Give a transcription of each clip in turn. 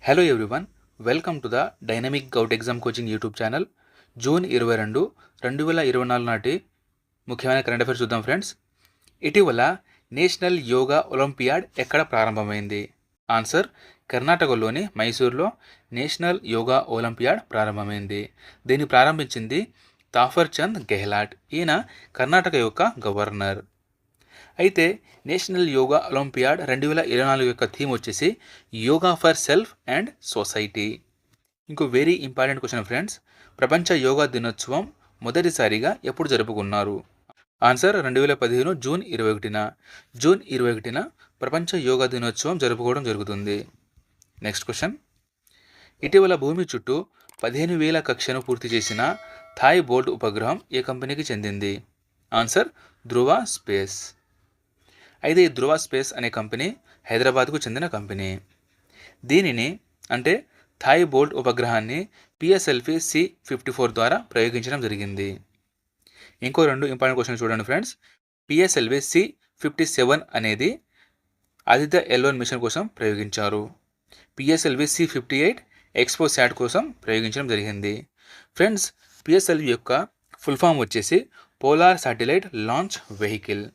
Hello everyone, welcome to the dynamic govt exam coaching YouTube channel. June 22, 2024 నాటి ముఖ్యమైన current affairs చూద్దాం friends. ఇటీవల national yoga olympiad ఎక్కడ ప్రారంభమైంది? ఆన్సర్: కర్ణాటకలోని మైసూర్లో నేషనల్ యోగా ఒలింపియాడ్ ప్రారంభమైంది. దీన్ని ప్రారంభించింది తాఫర్ చంద్ గెహ్లాట్. ఈయన కర్ణాటక యొక్క గవర్నర్. అయితే నేషనల్ యోగా ఒలింపియాడ్ 2024 యొక్క థీమ్ వచ్చేసి yoga for self and society. ఇంకో వెరీ ఇంపార్టెంట్ క్వశ్చన్ ఫ్రెండ్స్, ప్రపంచ యోగా దినోత్సవం మొదటిసారిగా ఎప్పుడు జరుపుకున్నారు? ఆన్సర్: 2015 జూన్ 21న. జూన్ 21న ప్రపంచ యోగా దినోత్సవం జరుపుకోవడం జరుగుతుంది. నెక్స్ట్ క్వశ్చన్, ఇటీవల భూమి చుట్టూ 15,000 కక్షను పూర్తి చేసిన థాయ్ బోల్ట్ ఉపగ్రహం ఏ కంపెనీకి చెందింది? ఆన్సర్: ధ్రువ స్పేస్. అయితే ఈ ధ్రువ స్పేస్ అనే కంపెనీ హైదరాబాద్కు చెందిన కంపెనీ. దీనిని అంటే థాయ్ బోల్ట్ ఉపగ్రహాన్ని పిఎస్ఎల్వి C-54 ద్వారా ప్రయోగించడం జరిగింది. ఇంకో రెండు ఇంపార్టెంట్ క్వశ్చన్ చూడండి ఫ్రెండ్స్. పిఎస్ఎల్వి C-57 అనేది ఆదిత్య L1 మిషన్ కోసం ప్రయోగించారు. పిఎస్ఎల్వి C-58 ఎక్స్పోసాట్ కోసం ప్రయోగించడం జరిగింది. ఫ్రెండ్స్, పిఎస్ఎల్వి యొక్క ఫుల్ ఫామ్ వచ్చేసి polar satellite launch vehicle.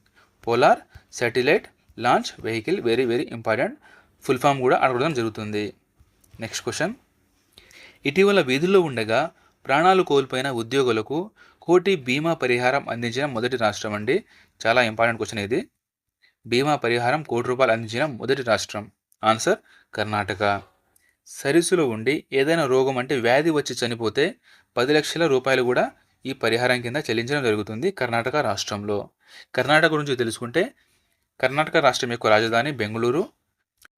Polar satellite launch vehicle very important. Full form కూడా అడగడం జరుగుతుంది. నెక్స్ట్ క్వశ్చన్, ఇటీవల వీధుల్లో ఉండగా ప్రాణాలు కోల్పోయిన ఉద్యోగులకు కోటి బీమా పరిహారం అందించిన మొదటి రాష్ట్రం అండి. చాలా ఇంపార్టెంట్ క్వశ్చన్ ఇది. బీమా పరిహారం ₹1,00,00,000 అందించిన మొదటి రాష్ట్రం. ఆన్సర్: కర్ణాటక. సరిస్సులో ఉండి ఏదైనా రోగం అంటే వ్యాధి వచ్చి చనిపోతే 10 లక్షల రూపాయలు కూడా ఈ పరిహారం కింద చెల్లించడం జరుగుతుంది కర్ణాటక రాష్ట్రంలో. కర్ణాటక గురించి తెలుసుకుంటే, కర్ణాటక రాష్ట్రం యొక్క రాజధాని బెంగళూరు.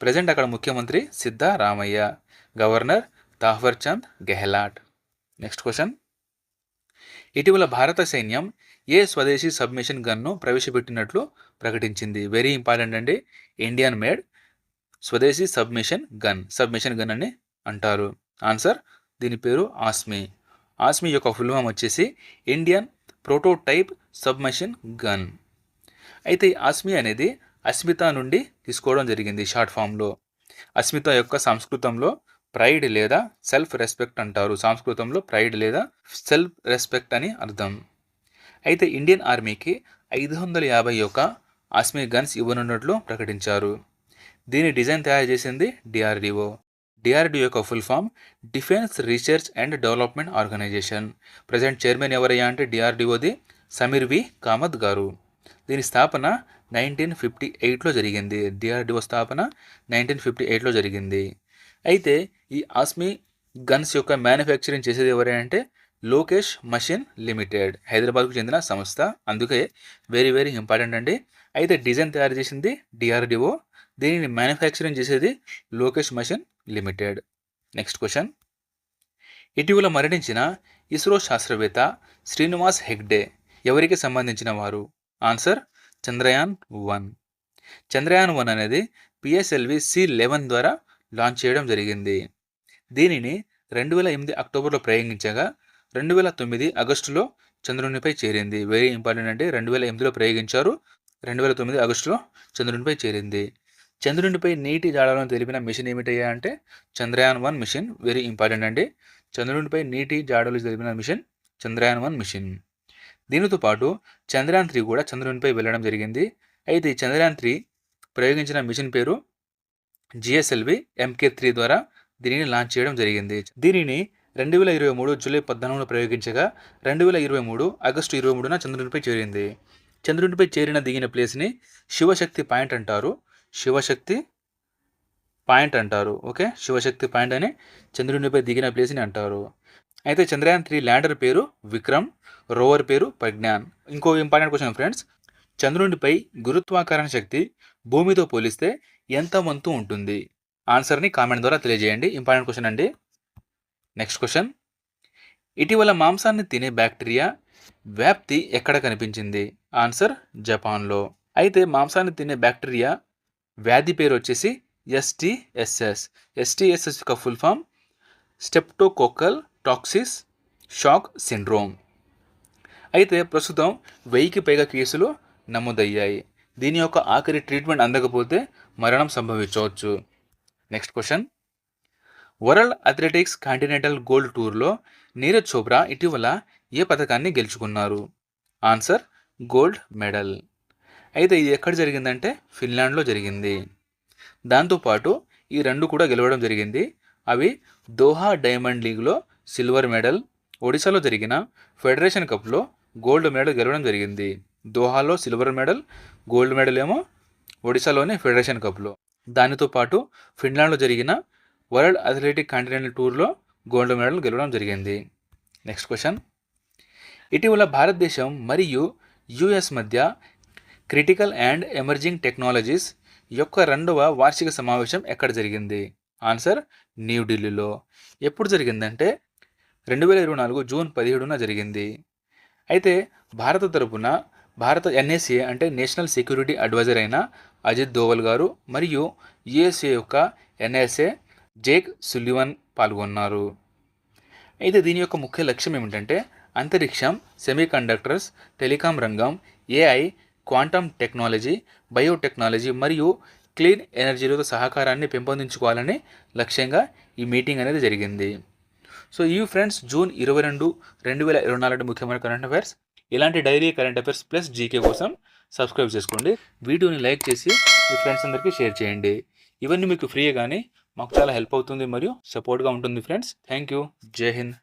ప్రజెంట్ అక్కడ ముఖ్యమంత్రి Siddaramaiah, governor Thawar Chand Gehlot. Next question, ఇటీవల భారత సైన్యం ఏ స్వదేశీ సబ్మెషిన్ గన్ను ప్రవేశపెట్టినట్లు ప్రకటించింది? వెరీ ఇంపార్టెంట్ అండి. ఇండియన్ మేడ్ స్వదేశీ సబ్మెషిన్ గన్ అని అంటారు. ఆన్సర్: దీని పేరు ఆస్మి. ఆస్మి యొక్క ఫుల్ ఫామ్ వచ్చేసి ఇండియన్ ప్రోటోటైప్ సబ్మెషిన్ గన్. అయితే ఈ ఆస్మి అనేది అస్మిత నుండి తీసుకోవడం జరిగింది షార్ట్ ఫామ్లో. అస్మిత యొక్క సంస్కృతంలో ప్రైడ్ లేదా సెల్ఫ్ రెస్పెక్ట్ అంటారు. సంస్కృతంలో ప్రైడ్ లేదా సెల్ఫ్ రెస్పెక్ట్ అని అర్థం. అయితే ఇండియన్ ఆర్మీకి 551 ఆస్మి గన్స్ ఇవ్వనున్నట్లు ప్రకటించారు. దీని డిజైన్ తయారు చేసింది డిఆర్డిఓ. డిఆర్డిఓ యొక్క full form defence research and development organisation. Present chairman ఎవరయ్యా అంటే డిఆర్డిఓది సమీర్ వి కామత్ గారు. దీని స్థాపన 1958లో జరిగింది. డిఆర్డిఓ స్థాపన 1958లో జరిగింది. అయితే ఈ ఆస్మి గన్స్ యొక్క మ్యానుఫ్యాక్చరింగ్ చేసేది ఎవరంటే లోకేష్ మషిన్ లిమిటెడ్, హైదరాబాద్కు చెందిన సంస్థ. అందుకే వెరీ ఇంపార్టెంట్ అండి. అయితే డిజైన్ తయారు చేసింది డిఆర్డిఓ, దీనిని మ్యానుఫ్యాక్చరింగ్ చేసేది Lokesh machine limited. Next question, ఇటీవల మరణించిన ఇస్రో శాస్త్రవేత్త శ్రీనివాస్ హెగ్డే ఎవరికి సంబంధించిన వారు? ఆన్సర్: చంద్రయాన్-1. చంద్రయాన్-1 అనేది పిఎస్ఎల్వి C-11 ద్వారా లాంచ్ చేయడం జరిగింది. దీనిని 2008 అక్టోబర్లో ప్రయోగించగా 2009 ఆగస్టులో చంద్రునిపై చేరింది. వెరీ ఇంపార్టెంట్ అంటే 2008లో ప్రయోగించారు, 2009 ఆగస్టులో చంద్రునిపై చేరింది. చంద్రునిపై నీటి జాడలను తెలిపిన మిషన్ ఏమిటయ్యా అంటే చంద్రయాన్-1 మిషన్. వెరీ ఇంపార్టెంట్ అండి. చంద్రునిపై నీటి జాడలు తెలిపిన మిషన్ చంద్రయాన్-1 మిషన్. దీనితో పాటు చంద్రయాన్-3 కూడా చంద్రునిపై వెళ్ళడం జరిగింది. అయితే ఈ చంద్రయాన్-3 ప్రయోగించిన మిషన్ పేరు GSLV MK3 ద్వారా దీనిని లాంచ్ చేయడం జరిగింది. దీనిని 2023 జూలై 14లో ప్రయోగించగా 2023 ఆగస్టు 23న చంద్రునిపై చేరింది. చంద్రునిపై దిగిన ప్లేస్ని శివశక్తి పాయింట్ అంటారు. శివశక్తి పాయింట్ అని చంద్రునిపై దిగిన ప్లేస్ని అంటారు. అయితే చంద్రయాన్-3 ల్యాండర్ పేరు విక్రమ్, రోవర్ పేరు ప్రజ్ఞాన్. ఇంకో ఇంపార్టెంట్ క్వశ్చన్ ఫ్రెండ్స్, చంద్రునిపై గురుత్వాకర్షణ శక్తి భూమితో పోలిస్తే ఎంత వంతు ఉంటుంది? ఆన్సర్ని కామెంట్ ద్వారా తెలియజేయండి. ఇంపార్టెంట్ క్వశ్చన్ అండి. నెక్స్ట్ క్వశ్చన్, ఇటీవల మాంసాన్ని తినే బ్యాక్టీరియా వ్యాప్తి ఎక్కడ కనిపించింది? ఆన్సర్: జపాన్లో. అయితే మాంసాన్ని తినే బ్యాక్టీరియా వ్యాధి పేరు వచ్చేసి STSS యొక్క full form streptococcal టాక్సిస్ shock syndrome. అయితే ప్రస్తుతం 1000కి పైగా కేసులు నమోదయ్యాయి. దీని యొక్క ఆఖరి ట్రీట్మెంట్ అందకపోతే మరణం సంభవించవచ్చు. Next question, world athletics continental gold టూర్లో నీరజ్ చోప్రా ఇటీవల ఏ పథకాన్ని గెలుచుకున్నారు? Answer gold medal. అయితే ఇది ఎక్కడ జరిగిందంటే ఫిన్లాండ్లో జరిగింది. దాంతోపాటు ఈ రెండు కూడా గెలవడం జరిగింది. అవి దోహా డైమండ్ లీగ్లో సిల్వర్ మెడల్, ఒడిశాలో జరిగిన ఫెడరేషన్ కప్లో గోల్డ్ మెడల్ గెలవడం జరిగింది. దోహాలో సిల్వర్ మెడల్, గోల్డ్ మెడల్ ఏమో ఒడిశాలోని ఫెడరేషన్ కప్లో. దానితో పాటు ఫిన్లాండ్లో జరిగిన వరల్డ్ అథ్లెటిక్ కాంటినెంటల్ టూర్లో గోల్డ్ మెడల్ గెలవడం జరిగింది. Next question. ఇటీవల భారతదేశం మరియు యుఎస్ మధ్య క్రిటికల్ అండ్ ఎమర్జింగ్ టెక్నాలజీస్ యొక్క 2వ వార్షిక సమావేశం ఎక్కడ జరిగింది? ఆన్సర్ న్యూఢిల్లీలో. ఎప్పుడు జరిగిందంటే 2024 జూన్ 17న జరిగింది. అయితే భారత తరపున భారత ఎన్ఎస్ఏ అంటే నేషనల్ సెక్యూరిటీ అడ్వైజర్ అయిన అజిత్ దోవల్ గారు మరియు యుఎస్ఏ యొక్క ఎన్ఎస్ఏ జేక్ సుల్లివన్ పాల్గొన్నారు. అయితే దీని యొక్క ముఖ్య లక్ష్యం ఏమిటంటే అంతరిక్షం, సెమీకండక్టర్స్, టెలికాం రంగం, ఏఐ, క్వాంటమ్ టెక్నాలజీ, బయోటెక్నాలజీ మరియు క్లీన్ ఎనర్జీలతో సహకారాన్ని పెంపొందించుకోవాలని లక్ష్యంగా ఈ మీటింగ్ అనేది జరిగింది. సో ఈ ఫ్రెండ్స్ జూన్ 22, 2024 ముఖ్యమైన కరెంట్ అఫైర్స్. ఇలాంటి daily current affairs plus GK కోసం సబ్స్క్రైబ్ చేసుకోండి. వీడియోని లైక్ చేసి మీ ఫ్రెండ్స్ అందరికీ షేర్ చేయండి. ఇవన్నీ మీకు ఫ్రీయే కానీ మాకు చాలా హెల్ప్ అవుతుంది మరియు సపోర్ట్గా ఉంటుంది ఫ్రెండ్స్. Thank you. జై హింద్.